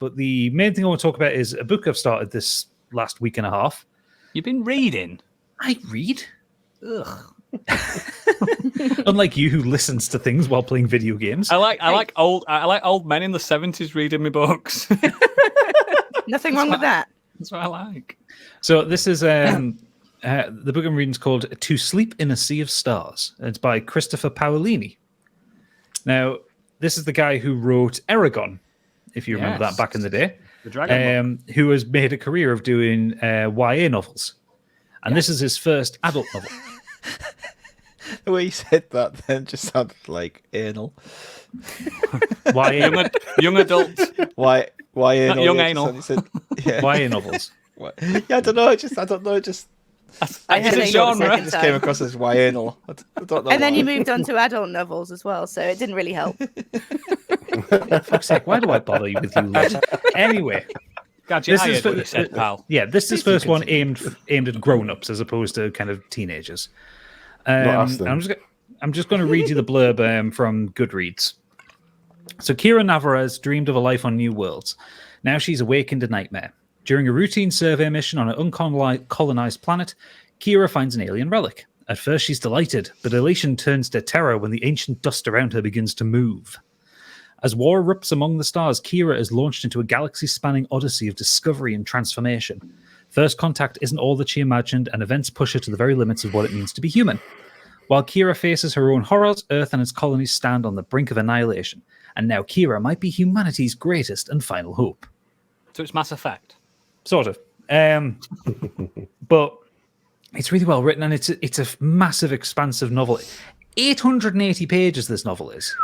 But the main thing I want to talk about is a book I've started this last week and a half. You've been reading? I read. Ugh. Unlike you, who listens to things while playing video games. I like old men in the 70s reading me books. Nothing wrong with that. That's what I like. So this is the book I'm reading is called To Sleep in a Sea of Stars. It's by Christopher Paolini. Now, this is the guy who wrote Eragon, if you remember that back in the day. The Dragon book. Who has made a career of doing YA novels. And this is his first adult novel. The way you said that then just sounded like anal. YA. Young adults. Why anal? Not young anal. Said, yeah. YA novels. Yeah, I don't know. I don't know. Just I had It's a genre. it just came across as why anal. I don't know. And then why. you moved on to adult novels as well, so it didn't really help. For fuck's sake, why do I bother you with you lot? Anyway. Gadget, This I is heard what you said, pal. Yeah, this is first one aimed at grown-ups as opposed to kind of teenagers. Not us, then. I'm just going to read you the blurb from Goodreads. So Kira Navarez dreamed of a life on new worlds. Now she's awakened a nightmare. During a routine survey mission on an uncolonized planet, Kira finds an alien relic. At first she's delighted, but elation turns to terror when the ancient dust around her begins to move. As war erupts among the stars, Kira is launched into a galaxy-spanning odyssey of discovery and transformation. First contact isn't all that she imagined, and events push her to the very limits of what it means to be human. While Kira faces her own horrors, Earth and its colonies stand on the brink of annihilation. And now Kira might be humanity's greatest and final hope. So it's Mass Effect. Sort of. But it's really well written, and it's a massive, expansive novel. 880 pages this novel is.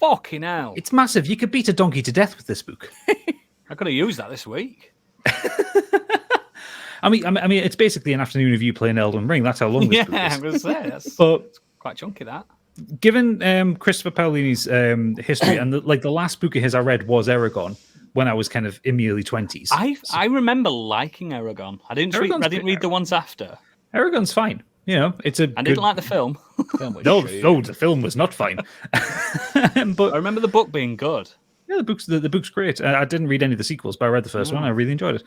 Fucking hell. It's massive. You could beat a donkey to death with this book. I could have used that this week. I mean, it's basically an afternoon of you playing Elden Ring. That's how long this book is. I'm going to say, that's quite chunky, that. Given Christopher Paolini's history, and the last book of his I read was Eragon when I was kind of in my early 20s. I remember liking Eragon. I didn't read the ones after. Eragon's fine. You know, I didn't like the film. The film was not fine. But I remember the book being good. Yeah, the book's great. I didn't read any of the sequels, but I read the first one. I really enjoyed it.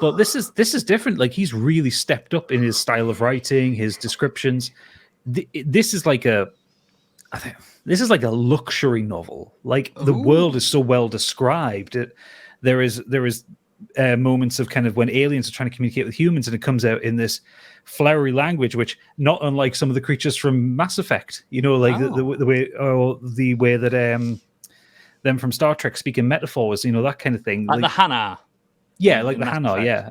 But this is different. Like, he's really stepped up in his style of writing, his descriptions. This is like a luxury novel. Like, the world is so well described. There is moments of kind of when aliens are trying to communicate with humans, and it comes out in this flowery language, which not unlike some of the creatures from Mass Effect. You know, like the way that them from Star Trek speak in metaphors. You know, that kind of thing. Like the Hannah. Yeah, like the Hannah. Yeah,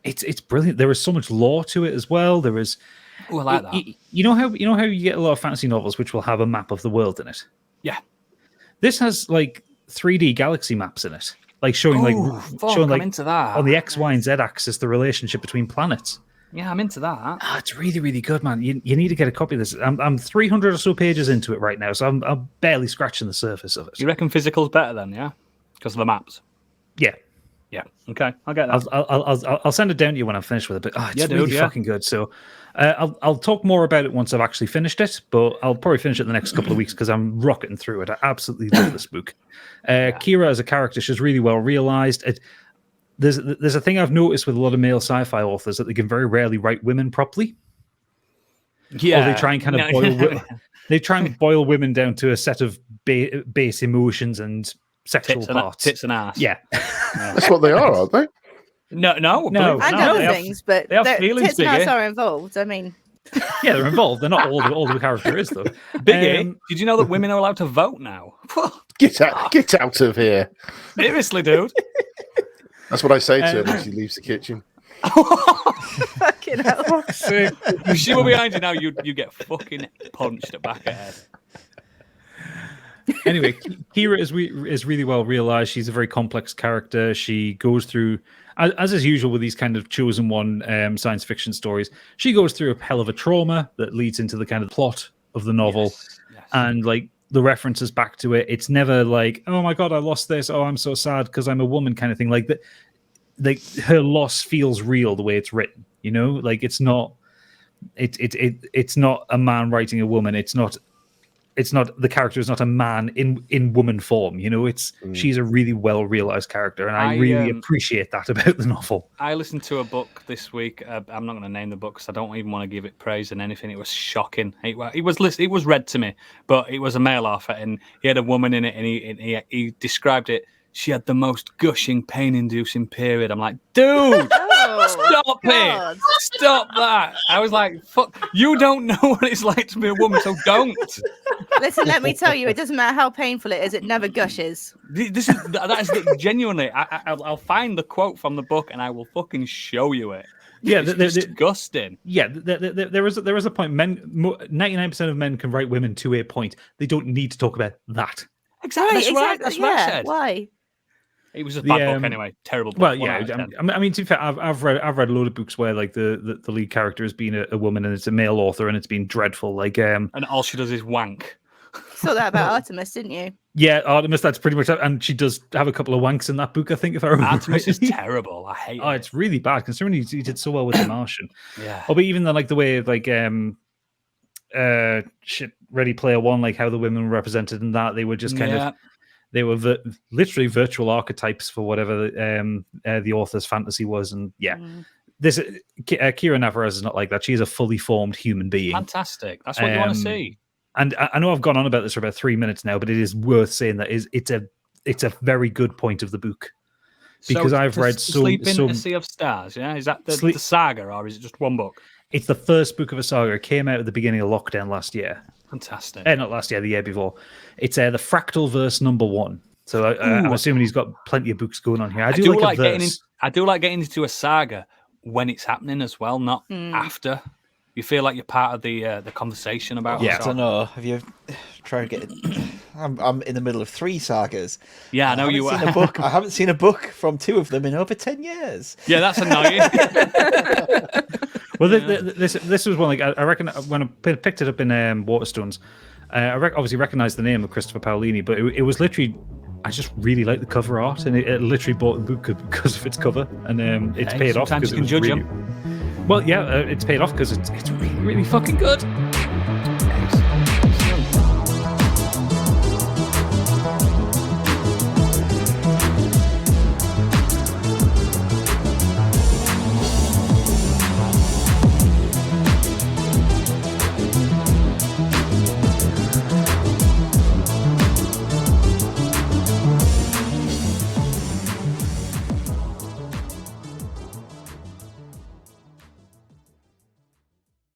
it's brilliant. There is so much lore to it as well. There is. Oh, I like that. You know how you get a lot of fantasy novels which will have a map of the world in it. Yeah, this has like 3D galaxy maps in it, like showing I'm into that. On the X, Y, and Z axis the relationship between planets. Yeah, I'm into that. It's really, really good, man. You need to get a copy of this. I'm 300 or so pages into it right now, so I'm barely scratching the surface of it. You reckon physical's better then? Yeah, because of the maps. Yeah. Yeah. Okay, I'll get that. I'll send it down to you when I'm finished with it. But it's really fucking good. So I'll talk more about it once I've actually finished it. But I'll probably finish it in the next couple of weeks because I'm rocketing through it. I absolutely love this book. Kira as a character, she's really well realized. There's a thing I've noticed with a lot of male sci-fi authors that they can very rarely write women properly. Yeah, or they try and kind of boil women down to a set of base emotions and sexual parts. Tits and ass. Yeah. That's what they are, aren't they? No. And other things, but they have feelings, tits and ass Biggie. are involved. I mean, yeah, they're involved. They're not all the character is though. Biggie, did you know that women are allowed to vote now? Get out of here! Seriously, dude. That's what I say to him as he leaves the kitchen. fucking hell. You see what behind you now, you get fucking punched at back of head. Anyway, Kira is really well realized. She's a very complex character. She goes through, as is usual with these kind of chosen one science fiction stories, she goes through a hell of a trauma that leads into the kind of plot of the novel. Yes. And like the references back to it, it's never like, oh my God, I lost this. Oh, I'm so sad because I'm a woman kind of thing. Like that, like her loss feels real the way it's written, you know, like it's not a man writing a woman. It's not the character is not a man in woman form. You know, she's a really well realized character, and I really appreciate that about the novel. I listened to a book this week. I'm not going to name the book because I don't even want to give it praise and anything. It was shocking. It was read to me, but it was a male author, and he had a woman in it, and he described it. She had the most gushing, pain-inducing period. I'm like, dude, stop it. Stop that. I was like, fuck, you don't know what it's like to be a woman, so don't. Listen, let me tell you, it doesn't matter how painful it is, it never gushes. That is genuinely, I'll find the quote from the book and I will fucking show you it. Yeah, it's disgusting. Yeah, there is a point. 99% of men can write women to a point. They don't need to talk about that. Exactly. That's what I said. Why? It was a bad book anyway. Terrible book. Well, yeah. I mean, to be fair, I've read a load of books where like the lead character has been a woman and it's a male author and it's been dreadful. Like, and all she does is wank. You saw that about Artemis, didn't you? Yeah, Artemis. That's pretty much it. And she does have a couple of wanks in that book, I think. If I remember, Artemis is terrible. I hate it. Oh, it's really bad considering he did so well with The Martian. Yeah. Oh, but even the way like Ready Player One, like how the women were represented in that, they were just kind of. They were literally virtual archetypes for whatever the author's fantasy was, and this Kira Navarez is not like that. She's a fully formed human being. Fantastic. That's what you want to see. And I know I've gone on about this for about 3 minutes now, but it is worth saying that it's a very good point of the book because I've read Sleep in a Sea of Stars. Yeah, is that the saga or is it just one book? It's the first book of a saga. It came out at the beginning of lockdown last year. Fantastic. Not last year, the year before. It's the Fractal Verse #1. So I'm assuming he's got plenty of books going on here. I do like getting into a saga when it's happening as well, not after. You feel like you're part of the conversation about it. I don't know. Have you tried to get I'm in the middle of 3 sagas. Yeah, I know you are. I haven't seen a book from 2 of them in over 10 years. Yeah, that's annoying. Well, this was one like I reckon when I picked it up in Waterstones, I obviously recognized the name of Christopher Paolini, but it was literally I just really like the cover art, and it literally bought the book because of its cover, and it's paid off because it was really. Well, yeah, it's paid off because it's really, really fucking good.